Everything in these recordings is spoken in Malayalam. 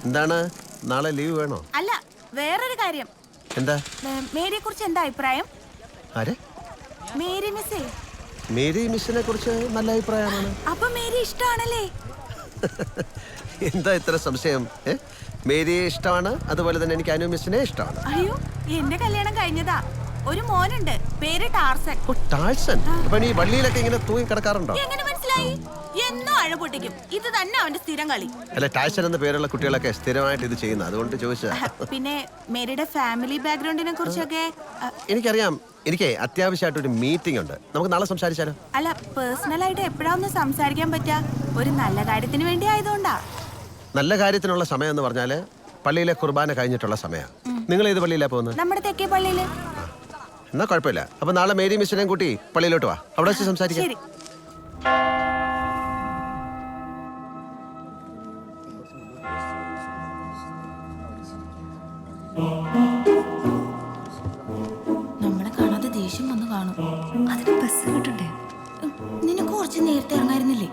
എന്താണ് നാളെ ലീവ് വേണോ? അല്ല, വേറൊരു കാര്യം. എന്താ? മേരിയെ കുറിച്ച് എന്താ അഭിപ്രായം? ആരെ? മേരി മിസ്സേ. മേരി മിസ്സിനെ കുറിച്ച് നല്ല അഭിപ്രായമാണ്. അപ്പൊ മേരി ഇഷ്ടമാണല്ലേ? എന്താ ഇത്ര സംശയം? മേരിയെ ഇഷ്ടമാണ്, അതുപോലെ തന്നെ എനിക്ക് അനു മിസ്സിനെ ഇഷ്ടമാണ്. അയ്യോ, എന്റെ കല്യാണം കഴിഞ്ഞതാ. ഒരു മോനുണ്ട്, പേര് ടാർസൻ. ഓ, ടാഴ്സൺ. അപ്പൊ ഈ വള്ളിയിലൊക്കെ ഇങ്ങനെ തൂങ്ങി കിടക്കാറുണ്ടോ? എങ്ങനെ മനസ്സിലായി? എന്നും അഴ പൊട്ടിക്കും. ഇത് തന്നെ അവന്റെ സ്ഥിരം കളി. അല്ല, ടാഴ്സൺ എന്ന പേരുള്ള കുട്ടികളൊക്കെ സ്ഥിരമായിട്ട് ഇത് ചെയ്യുന്നു, അതുകൊണ്ട് ചോദിച്ചാ. പിന്നെ മേരിയുടെ ഫാമിലി ബാക്ക്ഗ്രൗണ്ടിനെ കുറിച്ചൊക്കെ എനിക്കറിയാം. എനിക്ക് അത്യാവശ്യമായിട്ട് ഒരു മീറ്റിംഗ് ഉണ്ട്, നമുക്ക് നാളെ സംസാരിച്ചാലോ? അല്ല, പേഴ്സണൽ ആയിട്ട് എപ്പോഴാ ഒന്ന് സംസാരിക്കാൻ പറ്റാ? ഒരു നല്ല കാര്യത്തിന് വേണ്ടി ആയതുകൊണ്ടാ. നല്ല കാര്യത്തിനുള്ള സമയം എന്ന് പറഞ്ഞാല് പള്ളിയിലെ കുർബാന കഴിഞ്ഞിട്ടുള്ള സമയമാണ്. നിങ്ങൾ ഏത് പള്ളിയിലാ പോകുന്നത്? നമ്മുടെ തെക്കേ പള്ളിയില്. എന്നാ കുഴപ്പമില്ല. അപ്പൊ നാളെ മേരി മിസ്സിനെയും കൂട്ടി പള്ളിയിലോട്ട് വാ, അവിടെ വെച്ച് സംസാരിക്കാം. ശരി. നമ്മളെ കാണാതെ ദേഷ്യം വന്ന് കാണും. അതിന് ബസ് കിട്ടണ്ടേ? നിനക്ക് കുറച്ച് നേരത്തെ ഇറങ്ങായിരുന്നില്ലേ?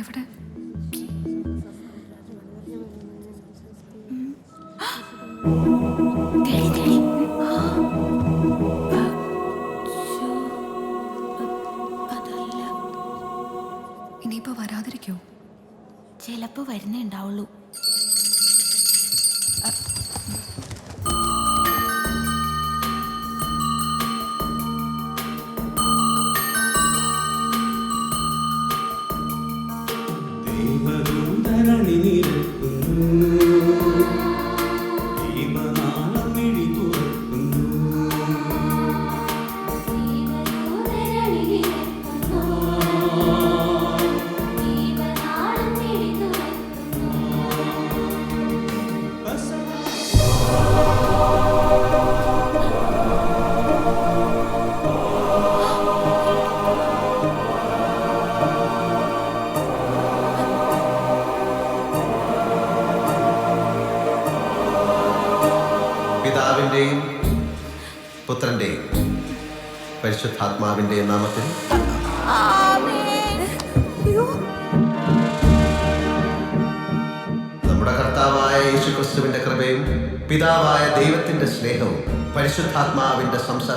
എവിടെ? തേടി, തേടി. അതല്ല, ഇനിയിപ്പോ വരാതിരിക്കോ? ചിലപ്പോ വരുന്നേ ഉണ്ടാവുള്ളൂ. പിതാവിന്റെയും പുത്രന്റെയും പരിശുദ്ധാത്മാവിന്റെയും നാമത്തിൽ നമ്മുടെ കർത്താവായ യേശുക്രിസ്തുവിന്റെ കൃപയും പിതാവായ ദൈവത്തിന്റെ സ്നേഹവും പരിശുദ്ധാത്മാവിന്റെ സംസർഗവും